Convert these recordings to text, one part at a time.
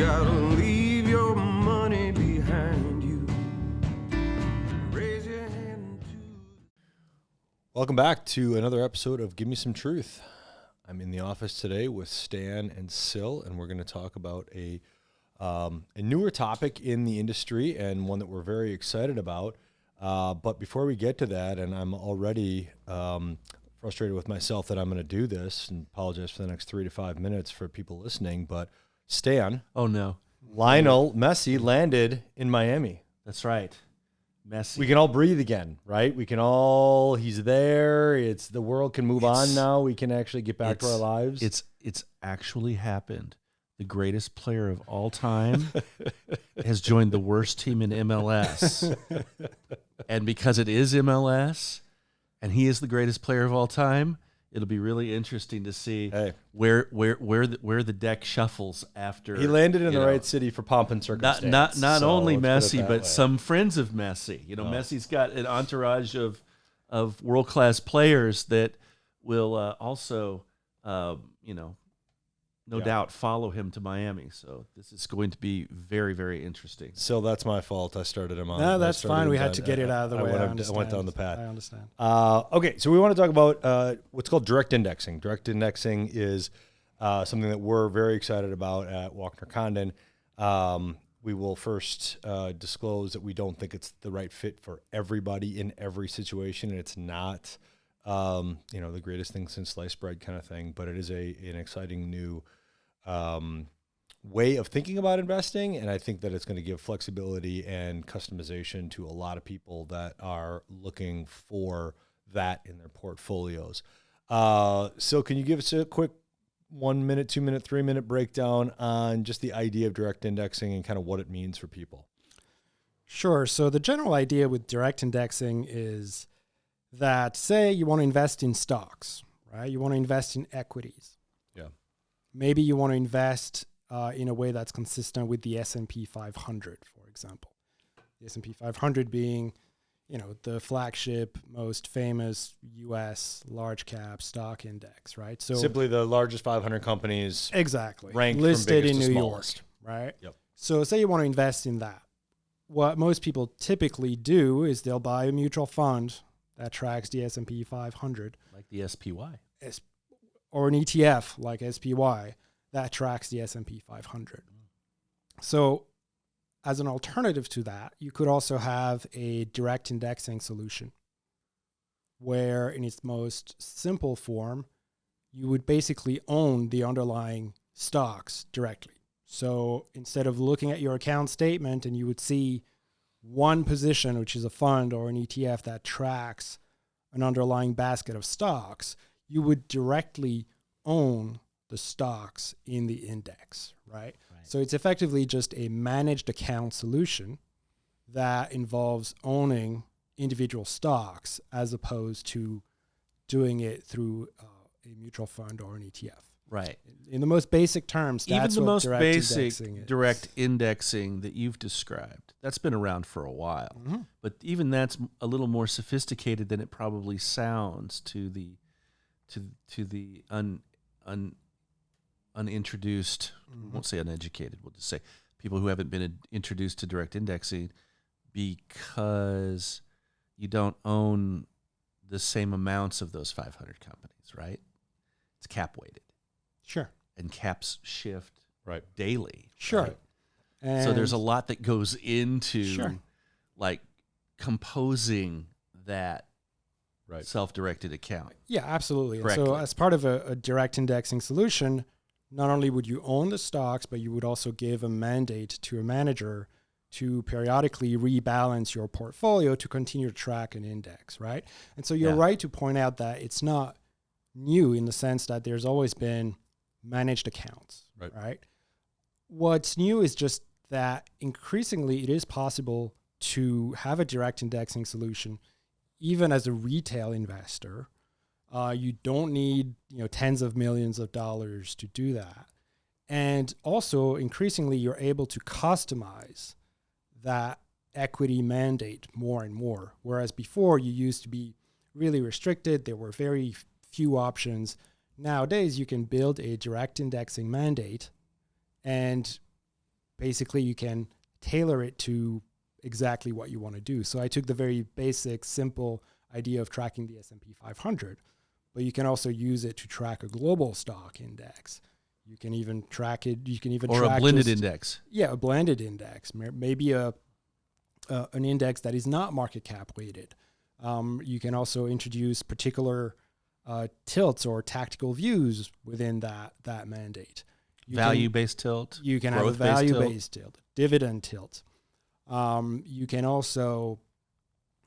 gotta leave your money behind you. Raise your hand to... Welcome back to another episode of Give Me Some Truth. I'm in the office today with Stan and Sil, and we're going to talk about a newer topic in the industry and one that we're very excited about. But before we get to that, and I'm already frustrated with myself that I'm going to do this, and apologize for the next 3 to 5 minutes for people listening, but Stan. Oh, no. Lionel Messi landed in Miami. That's right. Messi. We can all breathe again, right? He's there. The world can move on now. We can actually get back to our lives. It's actually happened. The greatest player of all time has joined the worst team in MLS. And because it is MLS and he is the greatest player of all time, it'll be really interesting to see where the deck shuffles after. He landed in the right city for pomp and circumstance. Not only Messi, but some friends of Messi. Messi's got an entourage of world-class players that will also, no doubt follow him to Miami. So this is going to be very, very interesting. So that's my fault. I started him on. No, that's fine. We had to get it out of the way. I went down the path. I understand. Okay, so we want to talk about what's called direct indexing. Direct indexing is something that we're very excited about at Wachner Condon. We will first disclose that we don't think it's the right fit for everybody in every situation, and it's not the greatest thing since sliced bread kind of thing, but it is an exciting new way of thinking about investing, and I think that it's going to give flexibility and customization to a lot of people that are looking for that in their portfolios. So can you give us a quick 1 minute, 2 minute, 3 minute breakdown on just the idea of direct indexing and kind of what it means for people? Sure. So the general idea with direct indexing is that, say you want to invest in stocks, right? You want to invest in equities. Yeah. Maybe you want to invest in a way that's consistent with the S&P 500, for example. The S&P 500 being, the flagship, most famous U.S. large cap stock index, right? So simply the largest 500 companies. Exactly. Ranked listed from in New smallest. York, right? Yep. So say you want to invest in that. What most people typically do is they'll buy a mutual fund that tracks the S&P 500. Like the SPY. Or an ETF like SPY that tracks the S&P 500. So as an alternative to that, you could also have a direct indexing solution where in its most simple form, you would basically own the underlying stocks directly. So instead of looking at your account statement and you would see one position, which is a fund or an ETF that tracks an underlying basket of stocks, you would directly own the stocks in the index, right? So it's effectively just a managed account solution that involves owning individual stocks as opposed to doing it through a mutual fund or an ETF. Right. In the most basic terms, that's even the what most basic indexing direct indexing that you've described, that's been around for a while. Mm-hmm. But even that's a little more sophisticated than it probably sounds to the unintroduced. Mm-hmm. We won't say uneducated. We'll just say people who haven't been introduced to direct indexing, because you don't own the same amounts of those 500 companies, right? It's cap weighted. Sure. And caps shift daily. Sure. Right? And so there's a lot that goes into like composing that self-directed account. Yeah, absolutely. And so as part of a direct indexing solution, not only would you own the stocks, but you would also give a mandate to a manager to periodically rebalance your portfolio to continue to track an index, right? And so you're right to point out that it's not new in the sense that there's always been managed accounts, right? What's new is just that increasingly it is possible to have a direct indexing solution even as a retail investor. You don't need tens of millions of dollars to do that. And also increasingly you're able to customize that equity mandate more and more. Whereas before you used to be really restricted. There were very few options. Nowadays you can build a direct indexing mandate and basically you can tailor it to exactly what you want to do. So I took the very basic, simple idea of tracking the S&P 500, but you can also use it to track a global stock index. You can even track it. You can even or track a blended index. Yeah, a blended index, maybe an index that is not market cap weighted. You can also introduce particular tilts or tactical views within that mandate. Value-based tilt. You can have a value-based tilt, dividend tilt. You can also,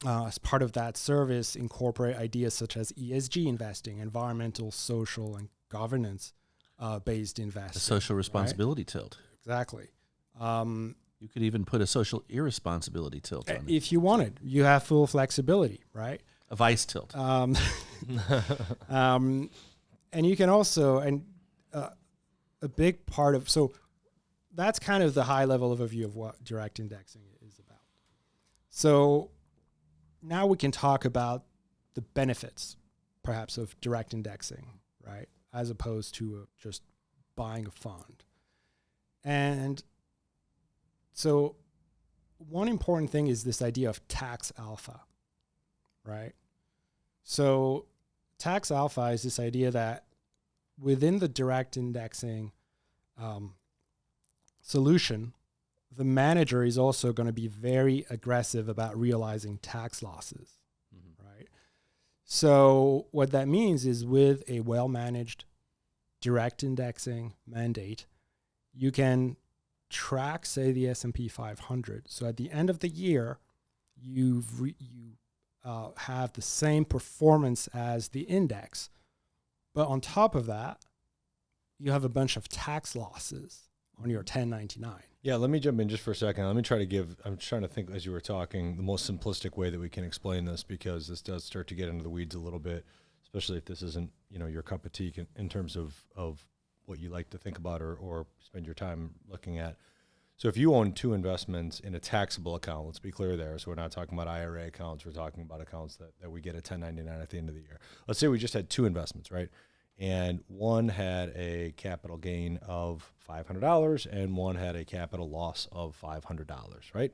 as part of that service, incorporate ideas such as ESG investing, environmental, social, and governance based investing. The social responsibility right? tilt. Exactly. You could even put a social irresponsibility tilt on it. If you wanted, you have full flexibility, right? A vice tilt. And you can also, a big part of, so that's kind of the high level overview of what direct indexing is about. So now we can talk about the benefits, perhaps, of direct indexing, right? As opposed to just buying a fund. And so one important thing is this idea of tax alpha, right? So tax alpha is this idea that within the direct indexing solution, the manager is also going to be very aggressive about realizing tax losses, right? So what that means is with a well-managed direct indexing mandate, you can track, say, the S&P 500. So at the end of the year, you have the same performance as the index. But on top of that, you have a bunch of tax losses on your 1099. Yeah, let me jump in just for a second. Let me try to give, I'm trying to think as you were talking, the most simplistic way that we can explain this, because this does start to get into the weeds a little bit, especially if this isn't, your cup of tea in terms of what you like to think about or spend your time looking at. So if you own two investments in a taxable account, let's be clear there. So we're not talking about IRA accounts. We're talking about accounts that we get a 1099 at the end of the year. Let's say we just had two investments, right? And one had a capital gain of $500 and one had a capital loss of $500, right?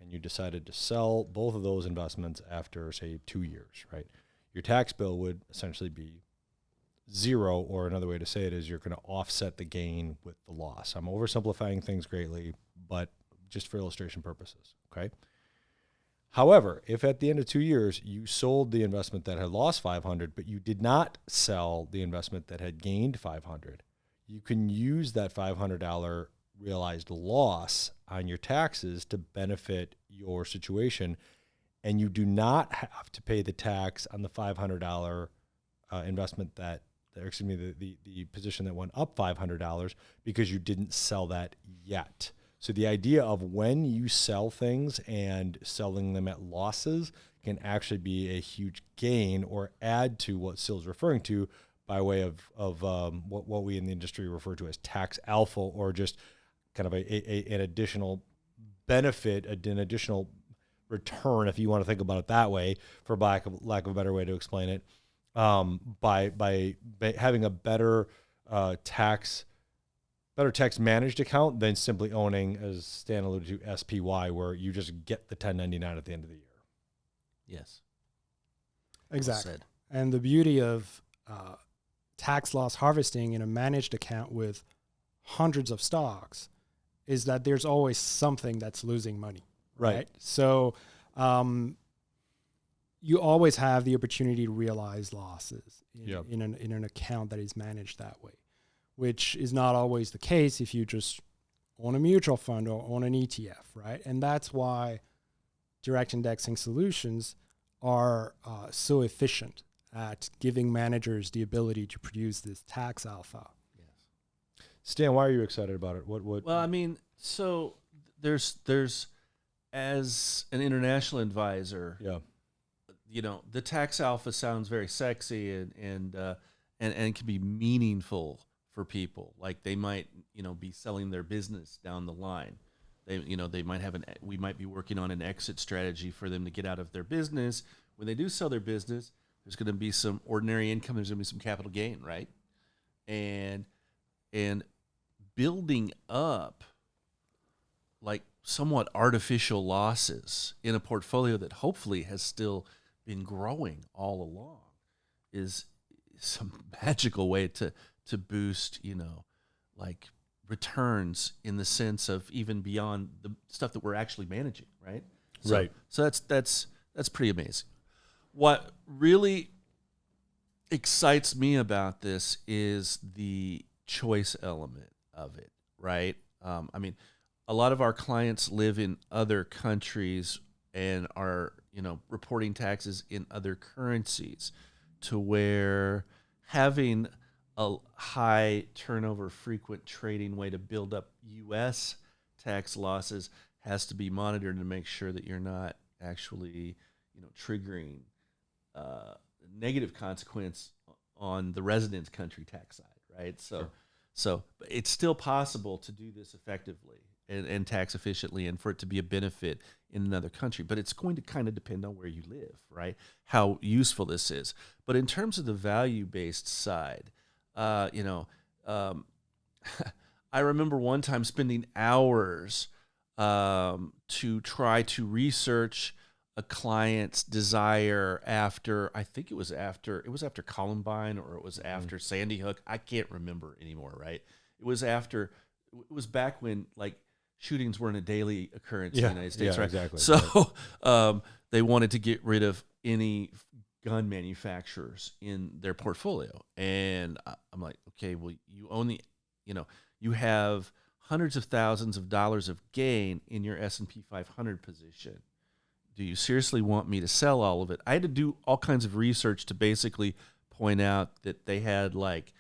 And you decided to sell both of those investments after, say, 2 years, right? Your tax bill would essentially be zero, or another way to say it is you're going to offset the gain with the loss. I'm oversimplifying things greatly, but just for illustration purposes, okay? However, if at the end of 2 years you sold the investment that had lost 500, but you did not sell the investment that had gained 500, you can use that $500 realized loss on your taxes to benefit your situation, and you do not have to pay the tax on the $500 investment the position that went up $500 because you didn't sell that yet. So the idea of when you sell things and selling them at losses can actually be a huge gain or add to what Sil's referring to by way of what we in the industry refer to as tax alpha, or just kind of an additional benefit, an additional return, if you want to think about it that way, for lack of a better way to explain it. By having a better tax managed account than simply owning, as Stan alluded to, SPY, where you just get the 1099 at the end of the year. Yes. Exactly. Well said. And the beauty of tax loss harvesting in a managed account with hundreds of stocks is that there's always something that's losing money. Right. So you always have the opportunity to realize losses in an account that is managed that way, which is not always the case if you just own a mutual fund or own an ETF, right? And that's why direct indexing solutions are so efficient at giving managers the ability to produce this tax alpha. Yes. Stan, why are you excited about it? What? Well, I mean, so there's as an international advisor, the tax alpha sounds very sexy and can be meaningful for people. Like they might, be selling their business down the line. They might have we might be working on an exit strategy for them to get out of their business. When they do sell their business, there's going to be some ordinary income. There's going to be some capital gain, right? And building up like somewhat artificial losses in a portfolio that hopefully has still been growing all along is some magical way to boost, like returns in the sense of even beyond the stuff that we're actually managing, right? Right. So that's pretty amazing. What really excites me about this is the choice element of it, right? I mean, a lot of our clients live in other countries and are, reporting taxes in other currencies, to where having a high turnover, frequent trading way to build up U.S. tax losses has to be monitored to make sure that you're not actually, triggering negative consequence on the residence country tax side, right? So it's still possible to do this effectively and tax efficiently, and for it to be a benefit in another country. But it's going to kind of depend on where you live, right? How useful this is. But in terms of the value-based side, I remember one time spending hours to try to research a client's desire after, I think it was after Columbine, or it was after Sandy Hook. I can't remember anymore, right? It was back when like shootings weren't a daily occurrence in the United States, right? Exactly. So they wanted to get rid of any gun manufacturers in their portfolio. And I'm like, okay, well, you have hundreds of thousands of dollars of gain in your S&P 500 position. Do you seriously want me to sell all of it? I had to do all kinds of research to basically point out that they had like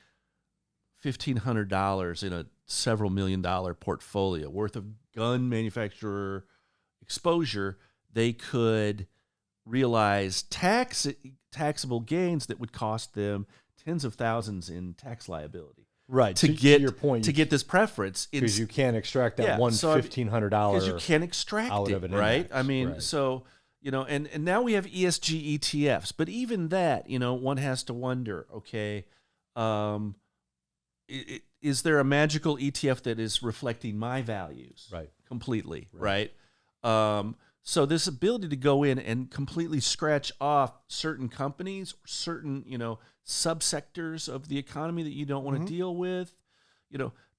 $1,500 in a several $1,000,000 portfolio worth of gun manufacturer exposure. They could realize taxable gains that would cost them tens of thousands in tax liability. Right. To your point, to get this preference, because you can't extract that $1,500 because you can't extract out it, of an right? index. I mean, right. so and now we have ESG ETFs, but even that, one has to wonder, okay, is there a magical ETF that is reflecting my values, right, completely, right? So this ability to go in and completely scratch off certain companies, certain, subsectors of the economy that you don't want to deal with,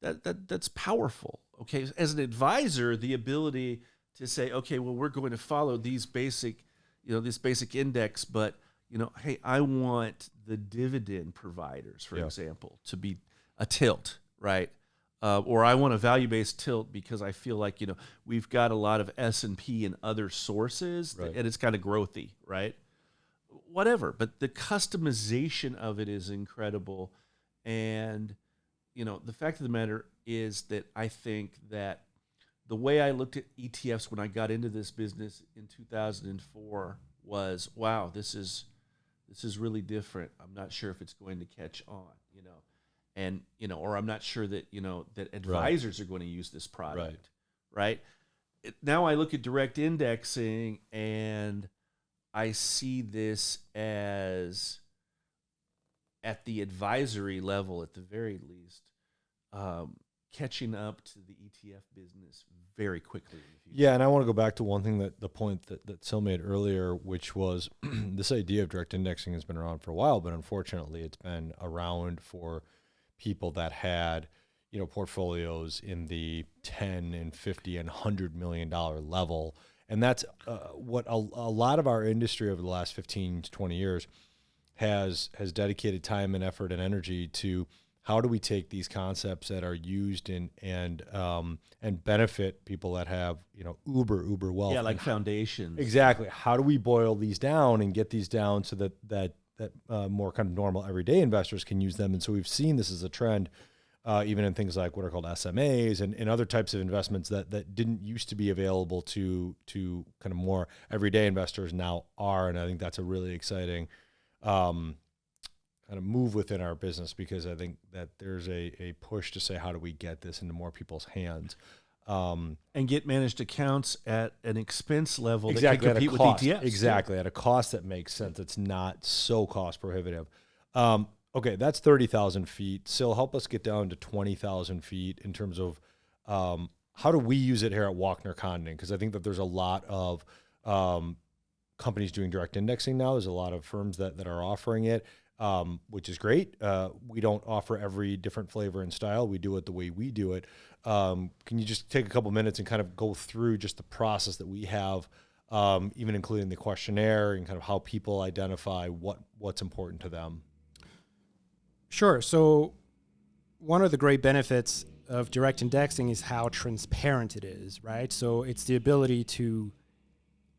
that's powerful. Okay. As an advisor, the ability to say, okay, well, we're going to follow these basic, this basic index, but, hey, I want the dividend providers, for example, to be a tilt, right? Or I want a value-based tilt because I feel like, we've got a lot of S&P and other sources, right, and it's kind of growthy, right? Whatever. But the customization of it is incredible. And, the fact of the matter is that I think that the way I looked at ETFs when I got into this business in 2004 was, wow, this is really different. I'm not sure if it's going to catch on, and, or I'm not sure that, that advisors are going to use this product, right? Now I look at direct indexing and I see this as, at the advisory level, at the very least, catching up to the ETF business very quickly in the future. Yeah, and I want to go back to one thing the point that Sil made earlier, which was this idea of direct indexing has been around for a while, but unfortunately it's been around for people that had, portfolios in the 10 and 50 and $100 million level. And that's what a lot of our industry over the last 15 to 20 years has dedicated time and effort and energy to. How do we take these concepts that are used and benefit people that have, uber wealth? Yeah, like foundations. Exactly. How do we boil these down and get these down so that more kind of normal everyday investors can use them? And so we've seen this as a trend, even in things like what are called SMAs and other types of investments that didn't used to be available to kind of more everyday investors now are. And I think that's a really exciting kind of move within our business, because I think that there's a push to say, how do we get this into more people's hands? And get managed accounts at an expense level exactly, that can compete with ETFs. Exactly, at a cost that makes sense. It's not so cost prohibitive. Okay, that's 30,000 feet. Sil, help us get down to 20,000 feet in terms of how do we use it here at Wachner Condon? Because I think that there's a lot of companies doing direct indexing now. There's a lot of firms that are offering it, which is great. We don't offer every different flavor and style. We do it the way we do it. Can you just take a couple minutes and kind of go through just the process that we have, even including the questionnaire and kind of how people identify what's important to them? Sure. So one of the great benefits of direct indexing is how transparent it is, right? So it's the ability to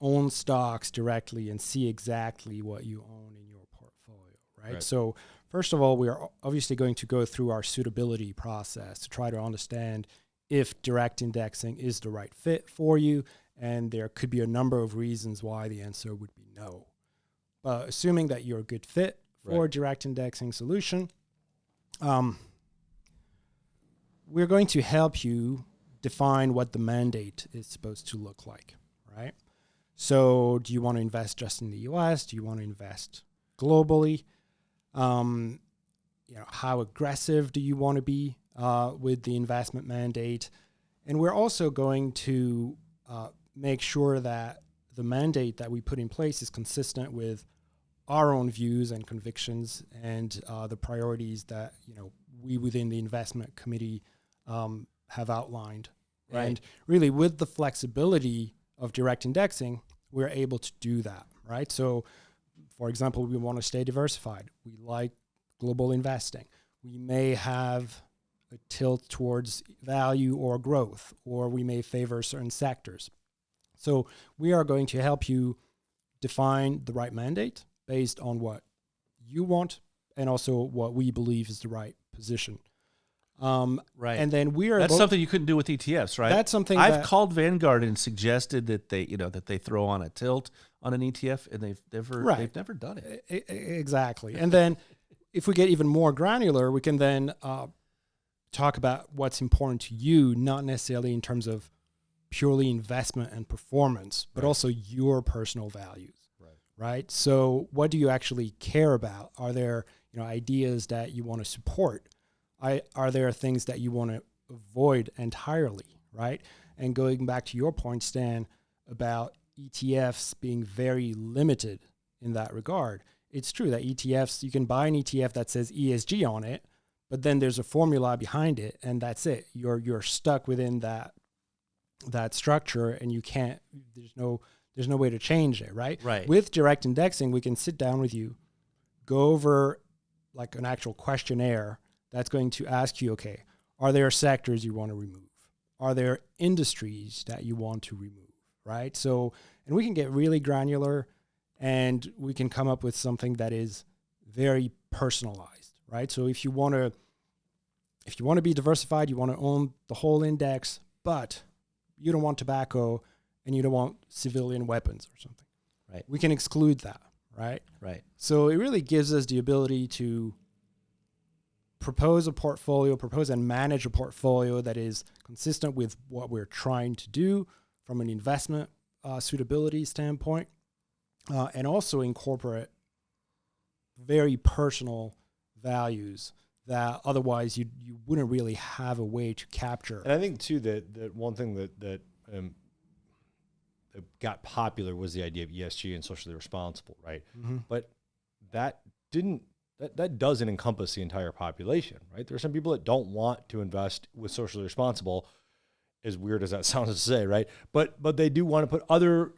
own stocks directly and see exactly what you own in your portfolio, right? So first of all, we are obviously going to go through our suitability process to try to understand if direct indexing is the right fit for you, and there could be a number of reasons why the answer would be no. But assuming that you're a good fit for a direct indexing solution, we're going to help you define what the mandate is supposed to look like, right? So do you want to invest just in the US? Do you want to invest globally? How aggressive do you want to be with the investment mandate? And we're also going to make sure that the mandate that we put in place is consistent with our own views and convictions and the priorities that we within the investment committee have outlined. Right. And really, with the flexibility of direct indexing, we're able to do that, right? So, for example, we want to stay diversified. We like global investing. We may have a tilt towards value or growth, or we may favor certain sectors. So we are going to help you define the right mandate based on what you want and also what we believe is the right position. Right. And then that's something you couldn't do with ETFs, right? That's something I've called Vanguard and suggested that they throw on a tilt on an ETF, and they've never done it. Exactly. And then if we get even more granular, we can then talk about what's important to you, not necessarily in terms of purely investment and performance, but also your personal values. Right. So what do you actually care about? Are there ideas that you want to support? Are there things that you want to avoid entirely, right? And going back to your point, Stan, about ETFs being very limited in that regard, it's true that ETFs, you can buy an ETF that says ESG on it, but then there's a formula behind it, and that's it. You're stuck within that structure, and you can't. There's no way to change it, right? Right. With direct indexing, we can sit down with you, go over like an actual questionnaire that's going to ask you, okay, are there sectors you want to remove? Are there industries that you want to remove, right? So, and we can get really granular, and we can come up with something that is very personalized, right? So if you want to be diversified, you want to own the whole index, but you don't want tobacco and you don't want civilian weapons or something, right? We can exclude that, right? Right. So it really gives us the ability to propose and manage a portfolio that is consistent with what we're trying to do from an investment suitability standpoint, and also incorporate very personal values that otherwise you wouldn't really have a way to capture. And I think too that one thing that got popular was the idea of ESG and socially responsible, right? Mm-hmm. But that doesn't encompass the entire population, right? There are some people that don't want to invest with socially responsible, as weird as that sounds to say, right? But they do want to put other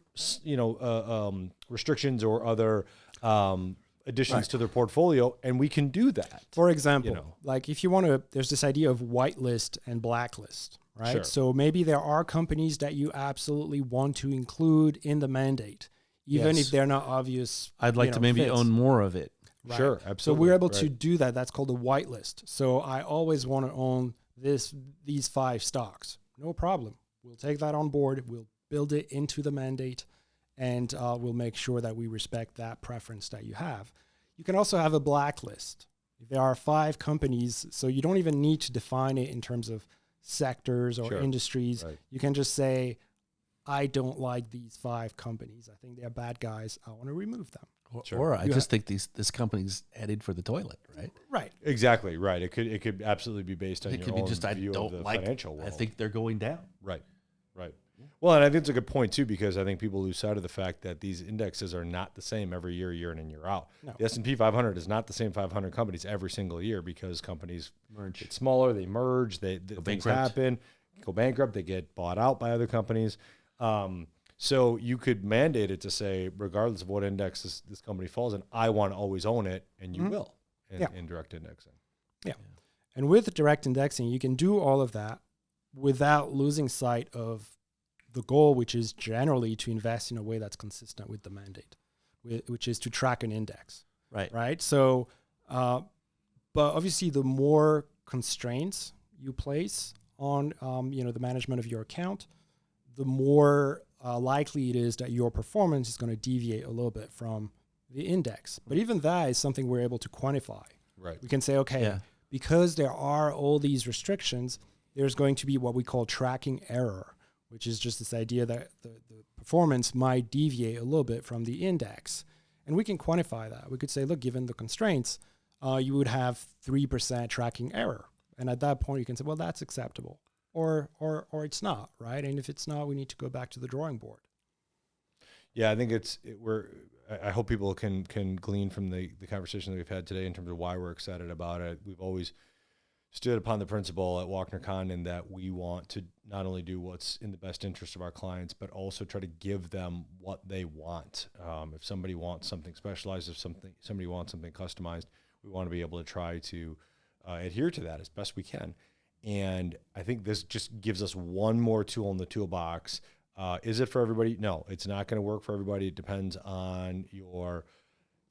restrictions or other additions to their portfolio, and we can do that. For example, like if you want to, there's this idea of whitelist and blacklist, right? Sure. So maybe there are companies that you absolutely want to include in the mandate, even if they're not obvious. I'd like to maybe own more of it. Right. Sure, absolutely. So we're able to do that. That's called a whitelist. So I always want to own these 5 stocks. No problem. We'll take that on board. We'll build it into the mandate, and we'll make sure that we respect that preference that you have. You can also have a blacklist. There are 5 companies, so you don't even need to define it in terms of sectors or industries. Right. You can just say, I don't like these 5 companies. I think they're bad guys. I want to remove them. Or I just think this company's headed for the toilet, right? Right. Exactly right. It could absolutely be based on It your could be own just I view of don't the like. financial world. I think they're going down. Right. Well, and I think it's a good point too, because I think people lose sight of the fact that these indexes are not the same every year in and year out. No. The S&P 500 is not the same 500 companies every single year, because companies Merge. get smaller, they merge, things bankrupt. happen, go bankrupt, they get bought out by other companies. So you could mandate it to say, regardless of what index this company falls in, I want to always own it, and you will in direct indexing. Yeah. And with direct indexing, you can do all of that without losing sight of the goal, which is generally to invest in a way that's consistent with the mandate, which is to track an index. Right. So, but obviously, the more constraints you place on, the management of your account, the more likely it is that your performance is going to deviate a little bit from the index. But even that is something we're able to quantify. Right. We can say, okay, because there are all these restrictions, there's going to be what we call tracking error, which is just this idea that the performance might deviate a little bit from the index. And we can quantify that. We could say, look, given the constraints, you would have 3% tracking error. And at that point, you can say, well, that's acceptable. Or it's not, right? And if it's not, we need to go back to the drawing board. Yeah, I think I hope people can glean from the conversation that we've had today in terms of why we're excited about it. We've always stood upon the principle at Wachner Condon that we want to not only do what's in the best interest of our clients, but also try to give them what they want. If somebody wants something specialized, if somebody wants something customized, we want to be able to try to adhere to that as best we can. And I think this just gives us one more tool in the toolbox. Is it for everybody? No, it's not going to work for everybody. It depends on your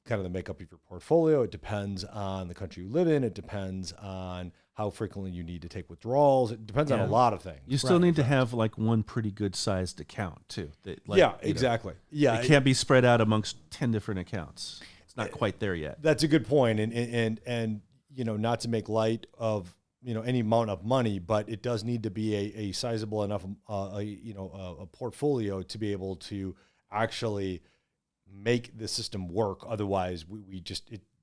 kind of the makeup of your portfolio. It depends on the country you live in. It depends on how frequently you need to take withdrawals. It depends on a lot of things. You still need to have like one pretty good sized account too. That, Exactly. It can't be spread out amongst 10 different accounts. It's not quite there yet. That's a good point. And not to make light of any amount of money, but it does need to be a sizable enough a portfolio to be able to actually make the system work. Otherwise,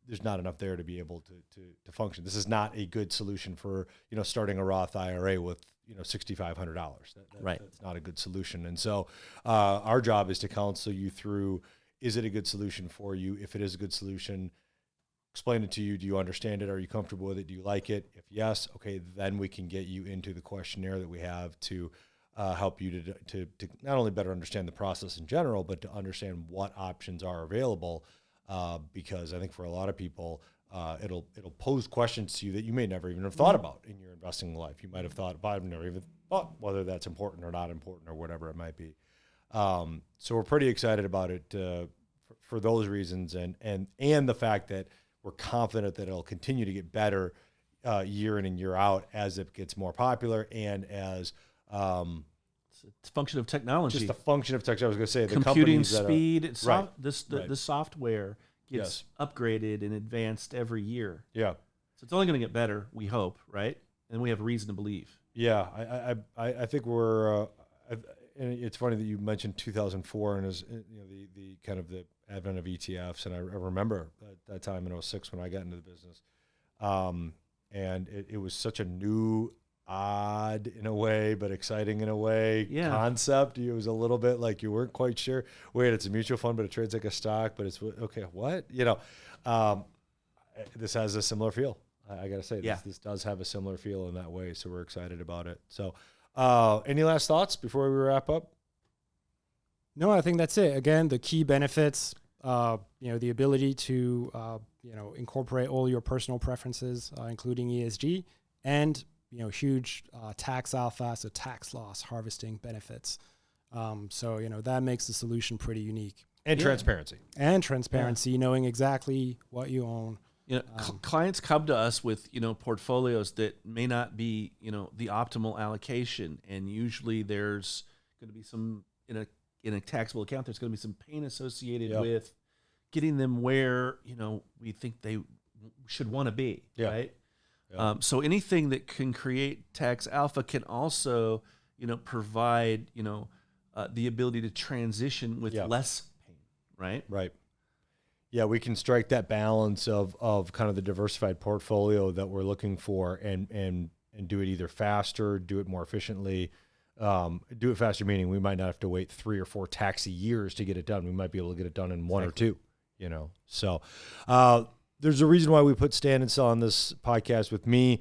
there's not enough there to be able to function. This is not a good solution for starting a Roth IRA with $6,500. That's not a good solution. And so our job is to counsel you through: is it a good solution for you? If it is a good solution, explain it to you. Do you understand it? Are you comfortable with it? Do you like it? If yes, okay, then we can get you into the questionnaire that we have to help you to not only better understand the process in general, but to understand what options are available. Because I think for a lot of people, it'll pose questions to you that you may never even have thought about in your investing life. You might have thought, I've never even thought whether that's important or not important or whatever it might be. So we're pretty excited about it for those reasons, and the fact that we're confident that it'll continue to get better year in and year out as it gets more popular, and as it's a function of technology. Just a function of technology. I was going to say the computing companies speed. The software gets upgraded and advanced every year. Yeah. So it's only going to get better, we hope, right? And we have reason to believe. Yeah, I think we're. And it's funny that you mentioned 2004 and the kind of the advent of ETFs, and I remember that time in 2006 when I got into the business, and it was such a new, odd in a way, but exciting in a way concept. It was a little bit like you weren't quite sure. Wait, it's a mutual fund, but it trades like a stock. But it's okay. What this has a similar feel. I got to say, this does have a similar feel in that way. So we're excited about it. So. Any last thoughts before we wrap up? No, I think that's it. Again, the key benefits, the ability to, incorporate all your personal preferences, including ESG, and, huge tax alpha, so tax loss harvesting benefits. So that makes the solution pretty unique. And transparency. Knowing exactly what you own. Clients come to us with, portfolios that may not be, the optimal allocation. And usually there's going to be some, in a taxable account, there's going to be some pain associated with getting them where, we think they should want to be, right? Yeah. So anything that can create tax alpha can also, provide, the ability to transition with less pain, right? Right. Yeah, we can strike that balance of kind of the diversified portfolio that we're looking for, and do it either faster, do it more efficiently. Do it faster meaning we might not have to wait 3 or 4 taxi years to get it done. We might be able to get it done in 1 or 2. So there's a reason why we put Stan and Sil on this podcast with me.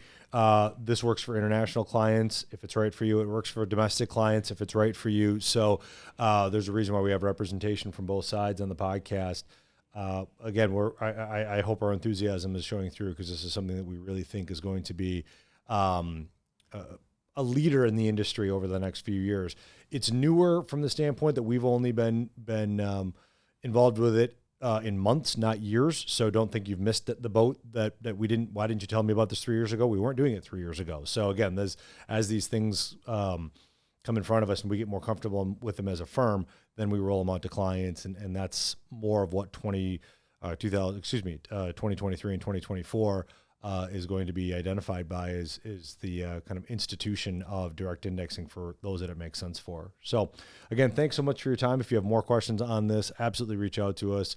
This works for international clients if it's right for you. It works for domestic clients if it's right for you. So there's a reason why we have representation from both sides on the podcast. Again, I hope our enthusiasm is showing through, because this is something that we really think is going to be a leader in the industry over the next few years. It's newer from the standpoint that we've only been involved with it in months, not years. So don't think you've missed the boat that we didn't. Why didn't you tell me about this 3 years ago? We weren't doing it 3 years ago. So again, as these things come in front of us and we get more comfortable with them as a firm, then we roll them out to clients, and that's more of what 2023 and 2024 is going to be identified by is the kind of institution of direct indexing for those that it makes sense for. So again, thanks so much for your time. If you have more questions on this, absolutely reach out to us.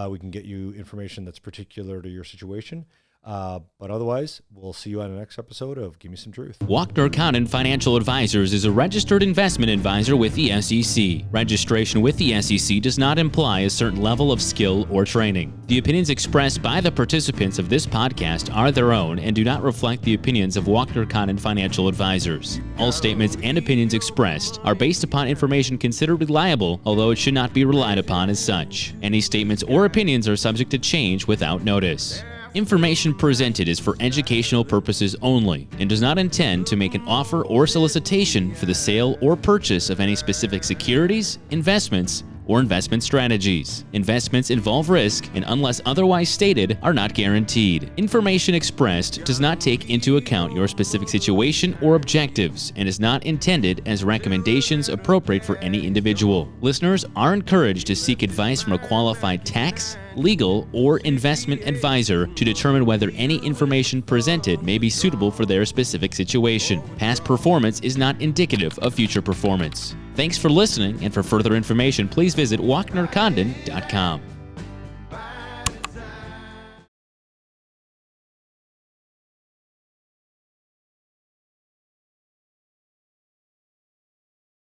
We can get you information that's particular to your situation. But otherwise, we'll see you on the next episode of Give Me Some Truth. Wachner Condon Financial Advisors is a registered investment advisor with the SEC. Registration with the SEC does not imply a certain level of skill or training. The opinions expressed by the participants of this podcast are their own and do not reflect the opinions of Wachner Condon Financial Advisors. All statements and opinions expressed are based upon information considered reliable, although it should not be relied upon as such. Any statements or opinions are subject to change without notice. Information presented is for educational purposes only and does not intend to make an offer or solicitation for the sale or purchase of any specific securities, investments, or investment strategies. Investments involve risk and, unless otherwise stated, are not guaranteed. Information expressed does not take into account your specific situation or objectives and is not intended as recommendations appropriate for any individual. Listeners are encouraged to seek advice from a qualified tax, legal, or investment advisor to determine whether any information presented may be suitable for their specific situation. Past performance is not indicative of future performance. Thanks for listening, and for further information, please visit WachnerCondon.com.